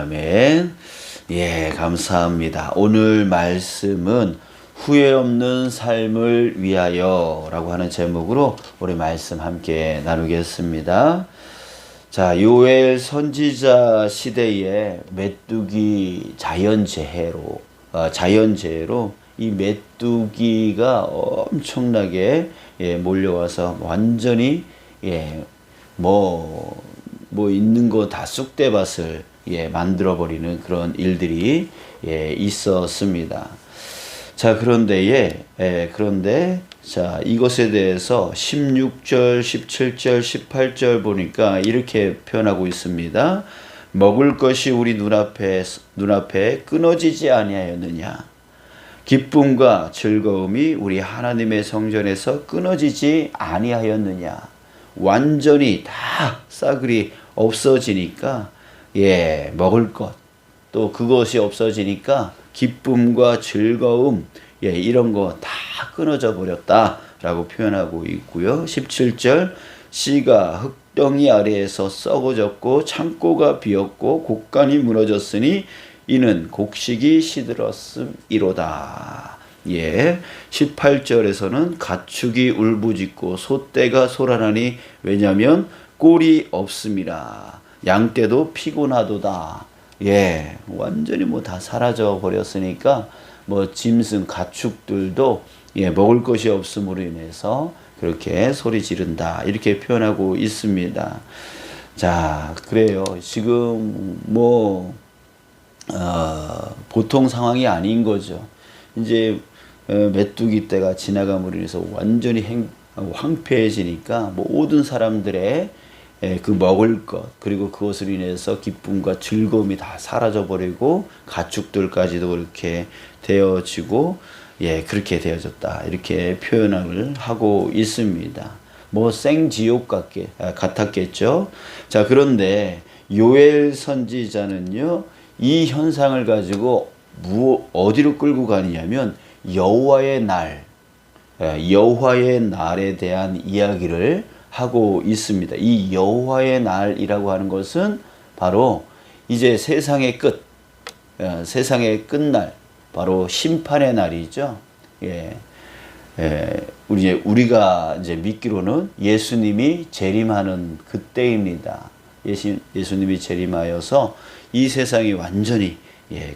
아멘. 예, 감사합니다. 오늘 말씀은 후회 없는 삶을 위하여 라고 하는 제목으로 우리 말씀 함께 나누겠습니다. 자, 요엘 선지자 시대에 메뚜기 자연재해로 이 메뚜기가 엄청나게 몰려와서 완전히 뭐 있는 거 다 쑥대밭을 만들어버리는 그런 일들이 있었습니다. 자, 그런데 자, 이것에 대해서 16절, 17절, 18절 보니까 이렇게 표현하고 있습니다. 먹을 것이 우리 눈앞에 끊어지지 아니하였느냐? 기쁨과 즐거움이 우리 하나님의 성전에서 끊어지지 아니하였느냐? 완전히 다 싸그리 없어지니까 먹을 것, 또 그것이 없어지니까 기쁨과 즐거움, 이런 거 다 끊어져 버렸다라고 표현하고 있고요. 17절, 씨가 흙덩이 아래에서 썩어졌고 창고가 비었고 곡간이 무너졌으니 이는 곡식이 시들었음이로다. 18절에서는 가축이 울부짖고 소떼가 소란하니 왜냐하면 꼴이 없음이라. 양떼도 피곤하도다. 완전히 다 사라져 버렸으니까 짐승 가축들도 먹을 것이 없음으로 인해서 그렇게 소리 지른다, 이렇게 표현하고 있습니다. 자, 그래요. 지금 보통 상황이 아닌 거죠. 이제 메뚜기 때가 지나감으로 인해서 완전히 황폐해지니까 모든 사람들의 그 먹을 것, 그리고 그것으로 인해서 기쁨과 즐거움이 다 사라져버리고 가축들까지도 그렇게 되어지고 그렇게 되어졌다, 이렇게 표현을 하고 있습니다. 생지옥 같았겠죠. 자, 그런데 요엘 선지자는요, 이 현상을 가지고 어디로 끌고 가느냐면 여호와의 날에 대한 이야기를 하고 있습니다. 이 여호와의 날이라고 하는 것은 바로 이제 세상의 끝날, 바로 심판의 날이죠. 우리가 이제 믿기로는 예수님이 재림하는 그때입니다. 예수님이 재림하여서 이 세상이 완전히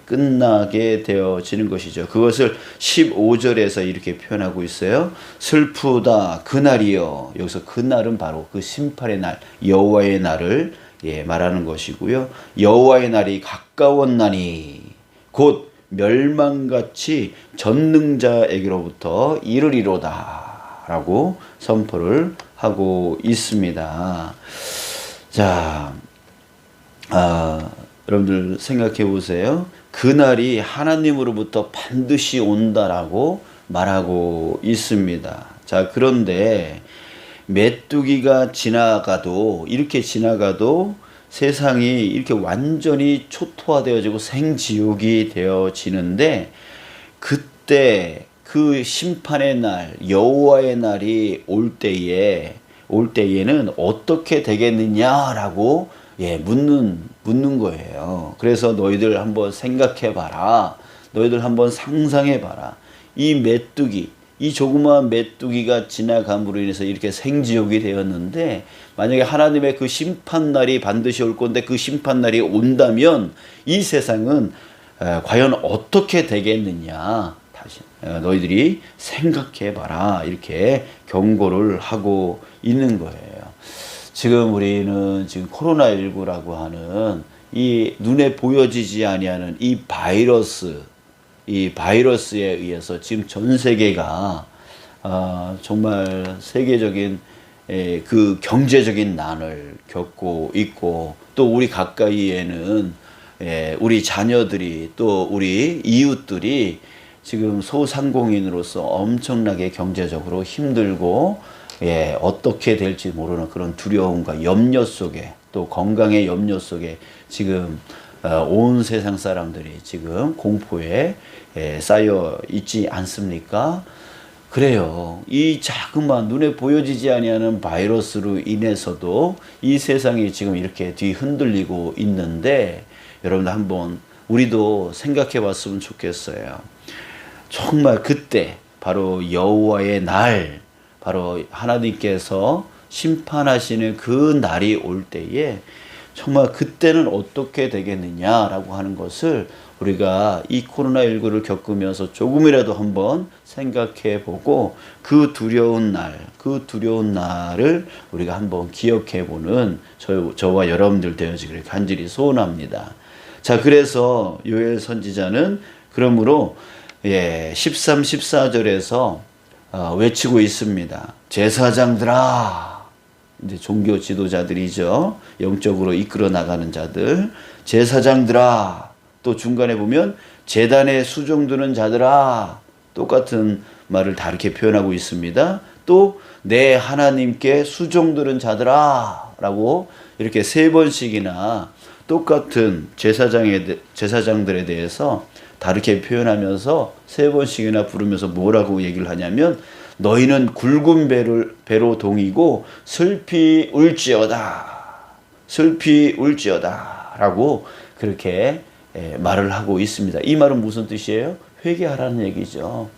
끝나게 되어지는 것이죠. 그것을 15절에서 이렇게 표현하고 있어요. 슬프다 그날이요. 여기서 그날은 바로 그 심판의 날, 여호와의 날을 말하는 것이고요. 여호와의 날이 가까웠나니 곧 멸망같이 전능자에게로부터 이르리로다 라고 선포를 하고 있습니다. 자, 여러분들 생각해 보세요. 그날이 하나님으로부터 반드시 온다라고 말하고 있습니다. 자, 그런데 메뚜기가 이렇게 지나가도 세상이 이렇게 완전히 초토화되어지고 생지옥이 되어지는데, 그때 그 심판의 날, 여호와의 날이 올 때에는 어떻게 되겠느냐라고 묻는 거예요. 그래서 너희들 한번 생각해봐라. 너희들 한번 상상해봐라. 이 조그마한 메뚜기가 지나감으로 인해서 이렇게 생지옥이 되었는데, 만약에 하나님의 그 심판날이 반드시 올 건데 그 심판날이 온다면 이 세상은 과연 어떻게 되겠느냐. 다시 너희들이 생각해봐라. 이렇게 경고를 하고 있는 거예요. 지금 우리는 코로나19라고 하는 이 눈에 보여지지 아니하는 이 바이러스에 의해서 지금 전 세계가 정말 세계적인 그 경제적인 난을 겪고 있고, 또 우리 가까이에는 우리 자녀들이, 또 우리 이웃들이 지금 소상공인으로서 엄청나게 경제적으로 힘들고 어떻게 될지 모르는 그런 두려움과 염려 속에, 또 건강의 염려 속에 지금 온 세상 사람들이 지금 공포에 쌓여 있지 않습니까? 그래요. 이 자그마한 눈에 보여지지 아니하는 바이러스로 인해서도 이 세상이 지금 이렇게 뒤흔들리고 있는데, 여러분들 한번 우리도 생각해 봤으면 좋겠어요. 정말 그때 바로 여호와의 날, 바로 하나님께서 심판하시는 그 날이 올 때에 정말 그때는 어떻게 되겠느냐라고 하는 것을 우리가 이 코로나19를 겪으면서 조금이라도 한번 생각해 보고 그 두려운 날을 우리가 한번 기억해 보는 저와 여러분들 되어지기를 간절히 소원합니다. 자, 그래서 요엘 선지자는 그러므로 13, 14절에서 외치고 있습니다. 제사장들아, 이제 종교 지도자들이죠. 영적으로 이끌어 나가는 자들. 제사장들아, 또 중간에 보면 제단에 수종드는 자들아, 똑같은 말을 다르게 표현하고 있습니다. 또 내 하나님께 수종드는 자들아 라고 이렇게 3번씩이나 똑같은 제사장들에 대해서 다르게 표현하면서 3번씩이나 부르면서 뭐라고 얘기를 하냐면 너희는 굵은 배로 동이고 슬피 울지어다 라고 그렇게 말을 하고 있습니다. 이 말은 무슨 뜻이에요? 회개하라는 얘기죠.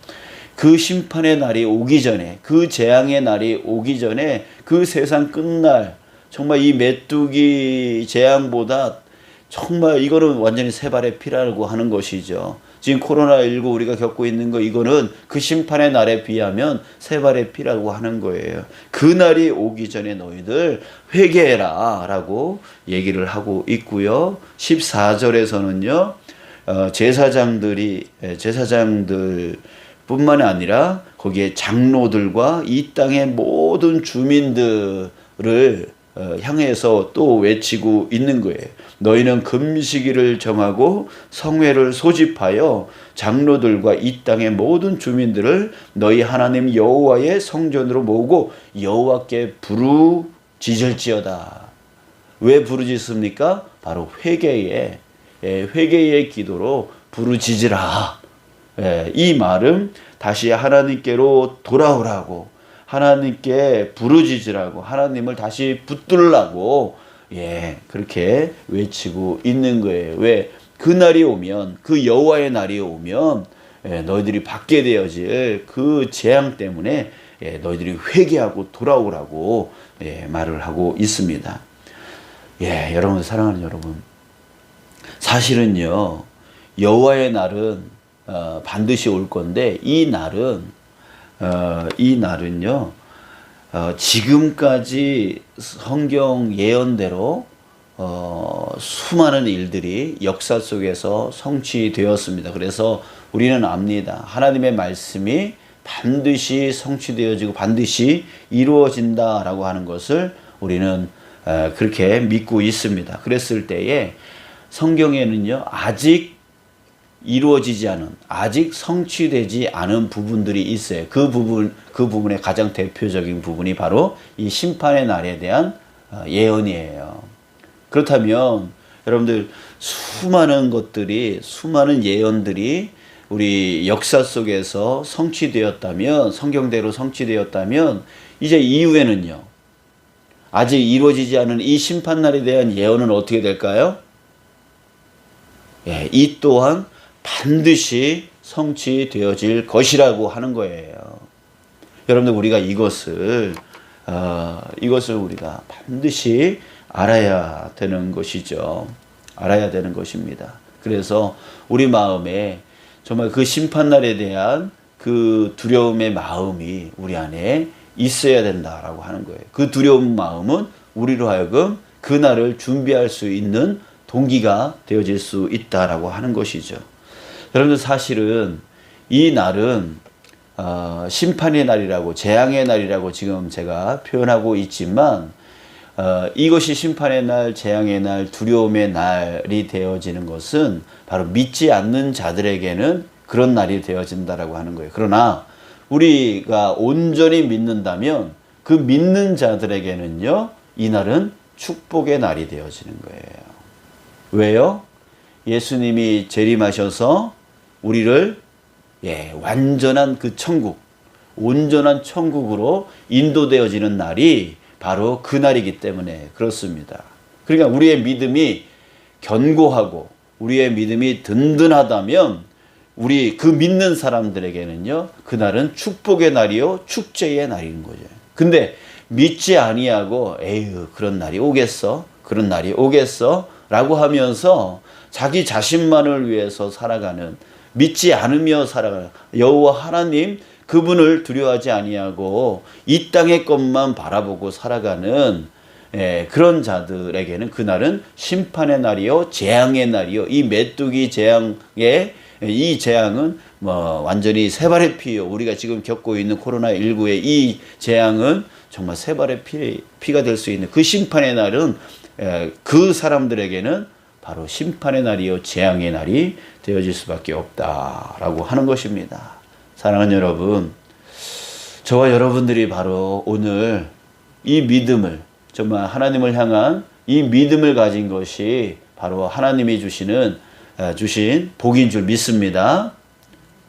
그 심판의 날이 오기 전에, 그 재앙의 날이 오기 전에, 그 세상 끝날 정말 이 메뚜기 재앙보다 정말 이거는 완전히 세 발의 피라고 하는 것이죠. 지금 코로나19 우리가 겪고 있는 거, 이거는 그 심판의 날에 비하면 세 발의 피라고 하는 거예요. 그 날이 오기 전에 너희들 회개해라 라고 얘기를 하고 있고요. 14절에서는요 제사장들 뿐만 아니라 거기에 장로들과 이 땅의 모든 주민들을 향해서 또 외치고 있는 거예요. 너희는 금식일을 정하고 성회를 소집하여 장로들과 이 땅의 모든 주민들을 너희 하나님 여호와의 성전으로 모으고 여호와께 부르짖을지어다. 왜 부르짖습니까? 바로 회개의 기도로 부르짖으라. 이 말은 다시 하나님께로 돌아오라고, 하나님께 부르짖으라고, 하나님을 다시 붙들라고 그렇게 외치고 있는 거예요. 왜? 그 날이 오면, 그 여호와의 날이 오면 너희들이 받게 되어질 그 재앙 때문에 너희들이 회개하고 돌아오라고 말을 하고 있습니다. 여러분, 사랑하는 여러분, 사실은요 여호와의 날은 반드시 올 건데 이 날은요 지금까지 성경 예언대로 수많은 일들이 역사 속에서 성취되었습니다. 그래서 우리는 압니다. 하나님의 말씀이 반드시 성취되어지고 반드시 이루어진다라고 하는 것을 우리는 그렇게 믿고 있습니다. 그랬을 때에 성경에는요 아직 이루어지지 않은, 아직 성취되지 않은 부분들이 있어요. 그 부분의 가장 대표적인 부분이 바로 이 심판의 날에 대한 예언이에요. 그렇다면 여러분들 수많은 예언들이 우리 역사 속에서 성취되었다면, 성경대로 성취되었다면 이제 이후에는요 아직 이루어지지 않은 이 심판날에 대한 예언은 어떻게 될까요? 이 또한 반드시 성취되어질 것이라고 하는 거예요. 여러분들, 우리가 이것을 우리가 반드시 알아야 되는 것이죠. 알아야 되는 것입니다. 그래서 우리 마음에 정말 그 심판날에 대한 그 두려움의 마음이 우리 안에 있어야 된다라고 하는 거예요. 그 두려운 마음은 우리로 하여금 그날을 준비할 수 있는 동기가 되어질 수 있다라고 하는 것이죠. 여러분들, 사실은 이 날은 심판의 날이라고, 재앙의 날이라고 지금 제가 표현하고 있지만 이것이 심판의 날, 재앙의 날, 두려움의 날이 되어지는 것은 바로 믿지 않는 자들에게는 그런 날이 되어진다라고 하는 거예요. 그러나 우리가 온전히 믿는다면 그 믿는 자들에게는요 이 날은 축복의 날이 되어지는 거예요. 왜요? 예수님이 재림하셔서 우리를 완전한 그 천국, 온전한 천국으로 인도되어지는 날이 바로 그 날이기 때문에 그렇습니다. 그러니까 우리의 믿음이 견고하고 우리의 믿음이 든든하다면 우리 그 믿는 사람들에게는요, 그날은 축복의 날이요 축제의 날인 거죠. 근데 믿지 아니하고 에휴 그런 날이 오겠어? 그런 날이 오겠어? 라고 하면서 자기 자신만을 위해서 살아가는, 믿지 않으며 살아가는 여호와 하나님 그분을 두려워하지 아니하고 이 땅의 것만 바라보고 살아가는 그런 자들에게는 그날은 심판의 날이요 재앙의 날이요. 이 메뚜기 재앙의 이 재앙은 뭐 완전히 세 발의 피요. 우리가 지금 겪고 있는 코로나19의 이 재앙은 정말 세 발의 피가 될 수 있는 그 심판의 날은 그 사람들에게는 바로 심판의 날이요 재앙의 날이 되어질 수밖에 없다라고 하는 것입니다. 사랑하는 여러분, 저와 여러분들이 바로 오늘 이 믿음을, 정말 하나님을 향한 이 믿음을 가진 것이 바로 하나님이 주신 복인 줄 믿습니다.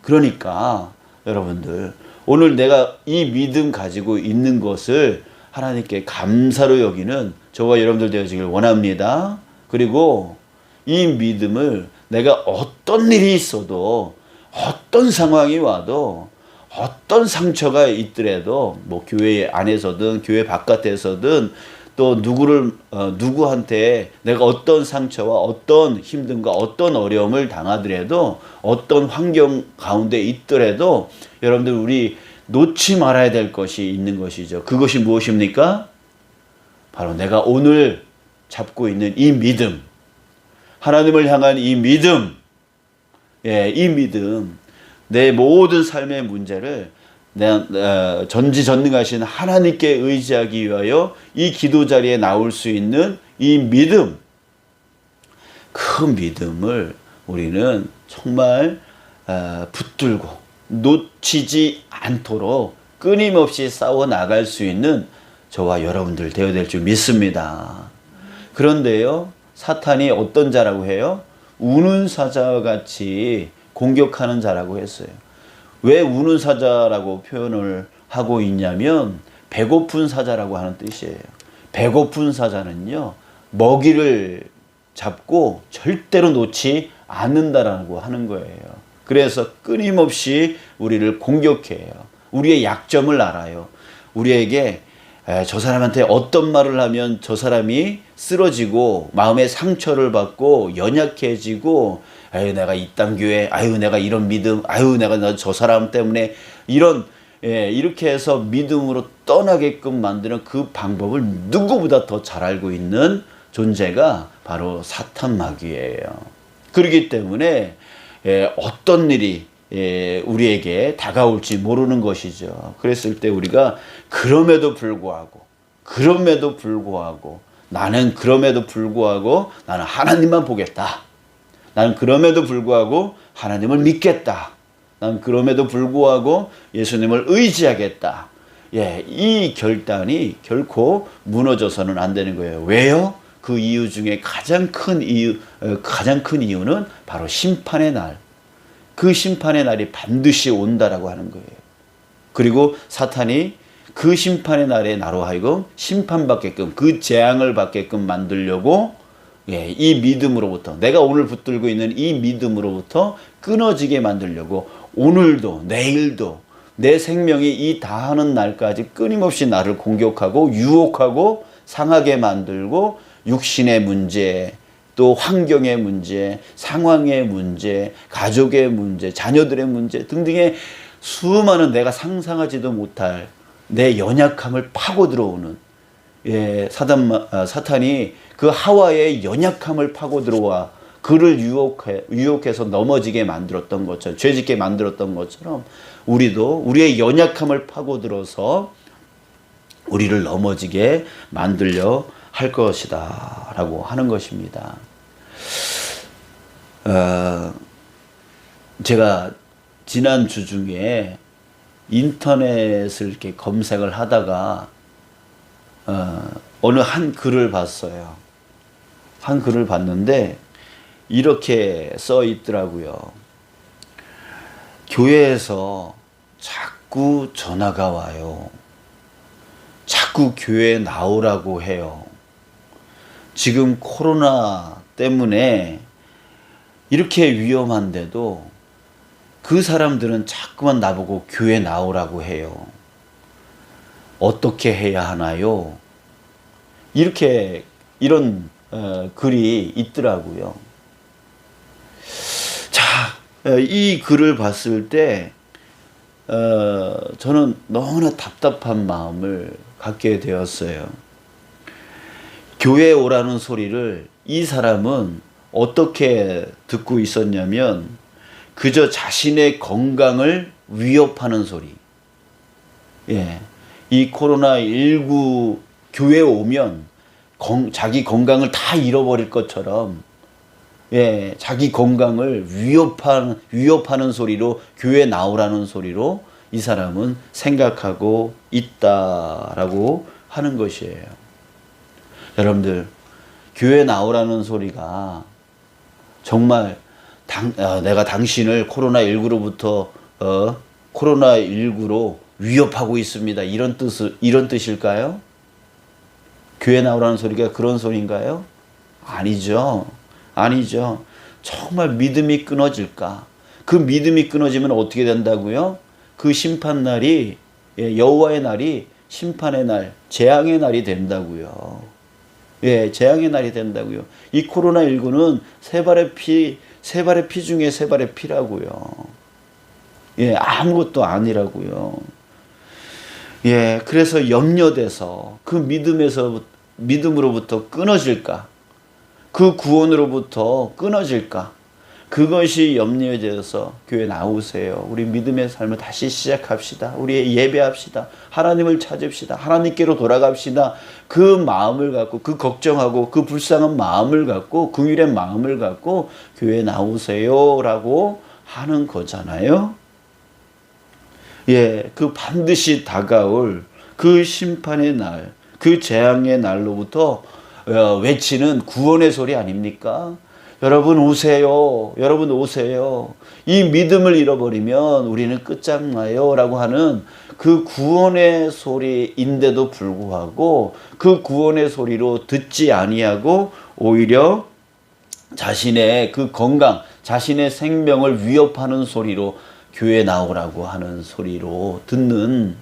그러니까 여러분들, 오늘 내가 이 믿음 가지고 있는 것을 하나님께 감사로 여기는 저와 여러분들 되어지길 원합니다. 그리고 이 믿음을 내가 어떤 일이 있어도, 어떤 상황이 와도, 어떤 상처가 있더라도, 뭐 교회 안에서든 교회 바깥에서든 또 누구한테 내가 어떤 상처와 어떤 힘듦과 어떤 어려움을 당하더라도, 어떤 환경 가운데 있더라도 여러분들 우리 놓지 말아야 될 것이 있는 것이죠. 그것이 무엇입니까? 바로 내가 오늘 잡고 있는 이 믿음, 하나님을 향한 이 믿음, 이 믿음, 내 모든 삶의 문제를 전지전능하신 하나님께 의지하기 위하여 이 기도 자리에 나올 수 있는 이 믿음, 그 믿음을 우리는 정말 붙들고 놓치지 않도록 끊임없이 싸워 나갈 수 있는 저와 여러분들 되어야 될 줄 믿습니다. 그런데요, 사탄이 어떤 자라고 해요? 우는 사자와 같이 공격하는 자라고 했어요. 왜 우는 사자라고 표현을 하고 있냐면 배고픈 사자라고 하는 뜻이에요. 배고픈 사자는요, 먹이를 잡고 절대로 놓지 않는다라고 하는 거예요. 그래서 끊임없이 우리를 공격해요. 우리의 약점을 알아요. 우리에게 저 사람한테 어떤 말을 하면 저 사람이 쓰러지고 마음의 상처를 받고 연약해지고, 아유 내가 이딴 교회, 아유 내가 이런 믿음, 아유 내가 저 사람 때문에 이렇게 해서 믿음으로 떠나게끔 만드는 그 방법을 누구보다 더 잘 알고 있는 존재가 바로 사탄 마귀예요. 그렇기 때문에 어떤 일이 우리에게 다가올지 모르는 것이죠. 그랬을 때 우리가 그럼에도 불구하고 나는 그럼에도 불구하고 나는 하나님만 보겠다. 나는 그럼에도 불구하고 하나님을 믿겠다. 나는 그럼에도 불구하고 예수님을 의지하겠다. 이 결단이 결코 무너져서는 안 되는 거예요. 왜요? 그 이유 중에 가장 큰 이유는 바로 심판의 날. 그 심판의 날이 반드시 온다라고 하는 거예요. 그리고 사탄이 그 심판의 날에 나로 하여금 심판받게끔, 그 재앙을 받게끔 만들려고 이 믿음으로부터, 내가 오늘 붙들고 있는 이 믿음으로부터 끊어지게 만들려고 오늘도 내일도 내 생명이 이 다하는 날까지 끊임없이 나를 공격하고 유혹하고 상하게 만들고, 육신의 문제, 또 환경의 문제, 상황의 문제, 가족의 문제, 자녀들의 문제 등등의 수많은 내가 상상하지도 못할 내 연약함을 파고 들어오는, 사탄이 그 하와의 연약함을 파고 들어와 그를 유혹해서 넘어지게 만들었던 것처럼, 죄짓게 만들었던 것처럼 우리도 우리의 연약함을 파고 들어서 우리를 넘어지게 만들려 할 것이다 라고 하는 것입니다. 제가 지난주 중에 인터넷을 이렇게 검색을 하다가 어느 한 글을 봤어요. 한 글을 봤는데 이렇게 써 있더라고요. 교회에서 자꾸 전화가 와요. 자꾸 교회에 나오라고 해요. 지금 코로나 때문에 이렇게 위험한데도 그 사람들은 자꾸만 나보고 교회 나오라고 해요. 어떻게 해야 하나요? 이런 글이 있더라고요. 자, 이 글을 봤을 때 저는 너무나 답답한 마음을 갖게 되었어요. 교회에 오라는 소리를 이 사람은 어떻게 듣고 있었냐면 그저 자신의 건강을 위협하는 소리. 예, 이 코로나19 교회에 오면 자기 건강을 다 잃어버릴 것처럼, 예, 자기 건강을 위협하는 소리로 교회에 나오라는 소리로 이 사람은 생각하고 있다라고 하는 것이에요. 여러분들, 교회 나오라는 소리가 정말 내가 당신을 코로나19로 위협하고 있습니다. 이런 뜻일까요? 교회 나오라는 소리가 그런 소리인가요? 아니죠. 아니죠. 정말 믿음이 끊어질까? 그 믿음이 끊어지면 어떻게 된다고요? 그 심판날이, 여호와의 날이 심판의 날, 재앙의 날이 된다고요. 예, 재앙의 날이 된다고요. 이 코로나19는 세 발의 피 중에 세 발의 피라고요. 예, 아무것도 아니라고요. 예, 그래서 염려돼서 그 믿음으로부터 끊어질까? 그 구원으로부터 끊어질까? 그것이 염려되어서 교회 나오세요. 우리 믿음의 삶을 다시 시작합시다. 우리 예배합시다. 하나님을 찾읍시다. 하나님께로 돌아갑시다. 그 마음을 갖고, 그 걱정하고 그 불쌍한 마음을 갖고, 긍휼의 마음을 갖고 교회 나오세요라고 하는 거잖아요. 예, 그 반드시 다가올 그 심판의 날, 그 재앙의 날로부터 외치는 구원의 소리 아닙니까? 여러분 오세요. 여러분 오세요. 이 믿음을 잃어버리면 우리는 끝장나요. 라고 하는 그 구원의 소리인데도 불구하고 그 구원의 소리로 듣지 아니하고 오히려 자신의 그 건강, 자신의 생명을 위협하는 소리로 교회 나오라고 하는 소리로 듣는,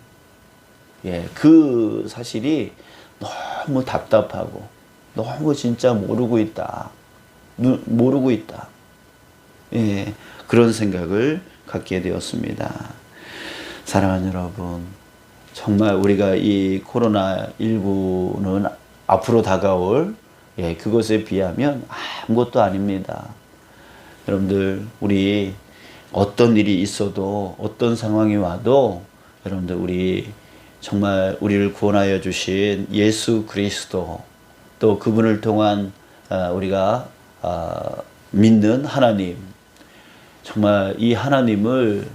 예, 그 사실이 너무 답답하고 너무 진짜 모르고 있다. 예, 그런 생각을 갖게 되었습니다. 사랑하는 여러분, 정말 우리가 이 코로나19는 앞으로 다가올, 예, 그것에 비하면 아무것도 아닙니다. 여러분들, 우리 어떤 일이 있어도, 어떤 상황이 와도 여러분들, 우리 정말 우리를 구원하여 주신 예수 그리스도, 또 그분을 통한 우리가 믿는 하나님, 정말 이 하나님을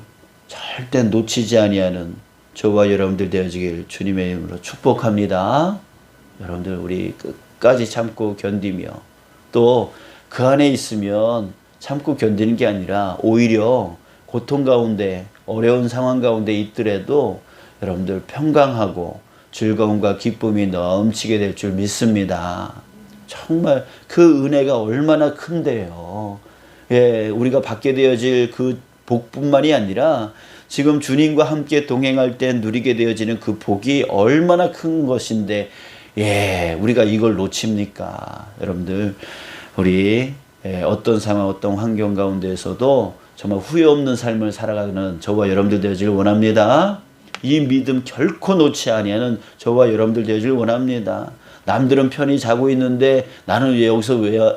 절대 놓치지 아니하는 저와 여러분들 되어지길 주님의 이름으로 축복합니다. 여러분들, 우리 끝까지 참고 견디며, 또 그 안에 있으면 참고 견디는 게 아니라 오히려 고통 가운데, 어려운 상황 가운데 있더라도 여러분들 평강하고 즐거움과 기쁨이 넘치게 될 줄 믿습니다. 정말 그 은혜가 얼마나 큰데요. 예, 우리가 받게 되어질 그 복뿐만이 아니라 지금 주님과 함께 동행할 때 누리게 되어지는 그 복이 얼마나 큰 것인데, 예, 우리가 이걸 놓칩니까? 여러분들, 우리 어떤 상황, 어떤 환경 가운데에서도 정말 후회 없는 삶을 살아가는 저와 여러분들 되어지길 원합니다. 이 믿음 결코 놓지 아니하는 저와 여러분들 되어지길 원합니다. 남들은 편히 자고 있는데 나는 왜 여기서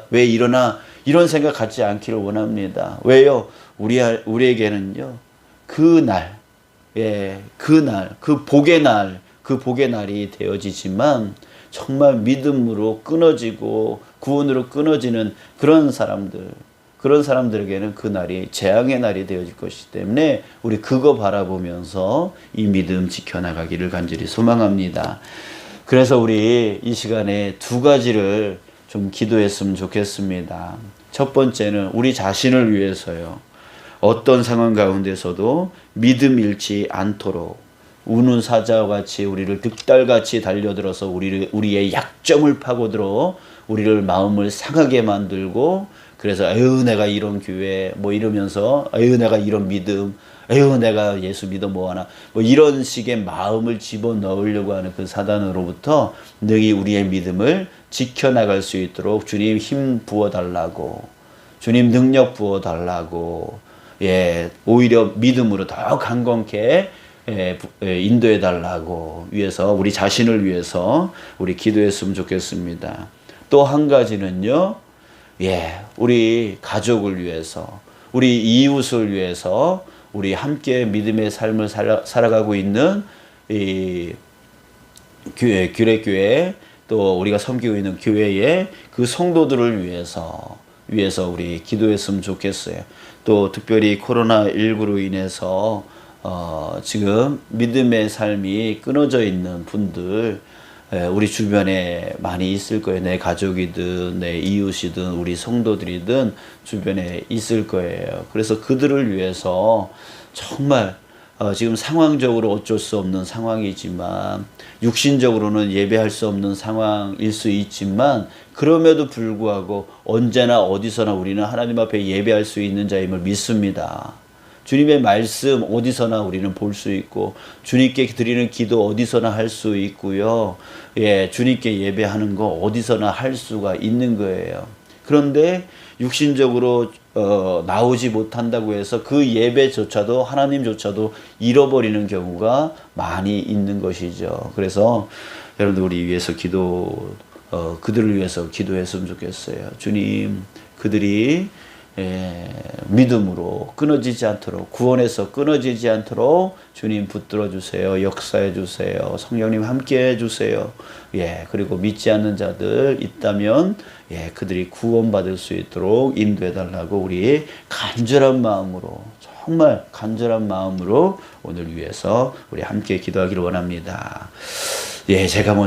왜 일어나, 이런 생각 갖지 않기를 원합니다. 왜요? 우리에게는요, 그날, 예, 그날, 그 복의 날이 되어지지만 정말 믿음으로 끊어지고 구원으로 끊어지는 그런 사람들에게는 그 날이 재앙의 날이 되어질 것이기 때문에 우리 그거 바라보면서 이 믿음 지켜나가기를 간절히 소망합니다. 그래서 우리 이 시간에 두 가지를 좀 기도했으면 좋겠습니다. 첫 번째는 우리 자신을 위해서요. 어떤 상황 가운데서도 믿음 잃지 않도록 우는 사자와 같이 우리를 득달같이 달려들어서 우리의 약점을 파고들어 우리를 마음을 상하게 만들고 그래서 에휴 내가 이런 교회 뭐 이러면서 에휴 내가 이런 믿음 에휴 내가 예수 믿어 뭐하나 뭐 이런 식의 마음을 집어넣으려고 하는 그 사단으로부터 능히 우리의 믿음을 지켜나갈 수 있도록 주님 힘 부어달라고 주님 능력 부어달라고 예 오히려 믿음으로 더 강건케 인도해 달라고 위해서 우리 자신을 위해서 우리 기도했으면 좋겠습니다. 또 한 가지는요. 예, 우리 가족을 위해서, 우리 이웃을 위해서, 우리 함께 믿음의 삶을 살아가고 있는 이 규례교회, 또 우리가 섬기고 있는 교회의 그 성도들을 위해서 우리 기도했으면 좋겠어요. 또 특별히 코로나19로 인해서 지금 믿음의 삶이 끊어져 있는 분들 우리 주변에 많이 있을 거예요. 내 가족이든 내 이웃이든 우리 성도들이든 주변에 있을 거예요. 그래서 그들을 위해서 정말 지금 상황적으로 어쩔 수 없는 상황이지만 육신적으로는 예배할 수 없는 상황일 수 있지만 그럼에도 불구하고 언제나 어디서나 우리는 하나님 앞에 예배할 수 있는 자임을 믿습니다. 주님의 말씀 어디서나 우리는 볼 수 있고 주님께 드리는 기도 어디서나 할 수 있고요. 예, 주님께 예배하는 거 어디서나 할 수가 있는 거예요. 그런데 육신적으로 나오지 못한다고 해서 그 예배조차도 하나님조차도 잃어버리는 경우가 많이 있는 것이죠. 그래서 여러분들 우리 위해서 그들을 위해서 기도했으면 좋겠어요. 주님, 그들이 믿음으로 끊어지지 않도록 구원에서 끊어지지 않도록 주님 붙들어 주세요. 역사해 주세요. 성령님 함께 해 주세요. 예, 그리고 믿지 않는 자들 있다면 예, 그들이 구원받을 수 있도록 인도해 달라고 우리 간절한 마음으로 정말 간절한 마음으로 오늘 위해서 우리 함께 기도하기를 원합니다. 예, 제가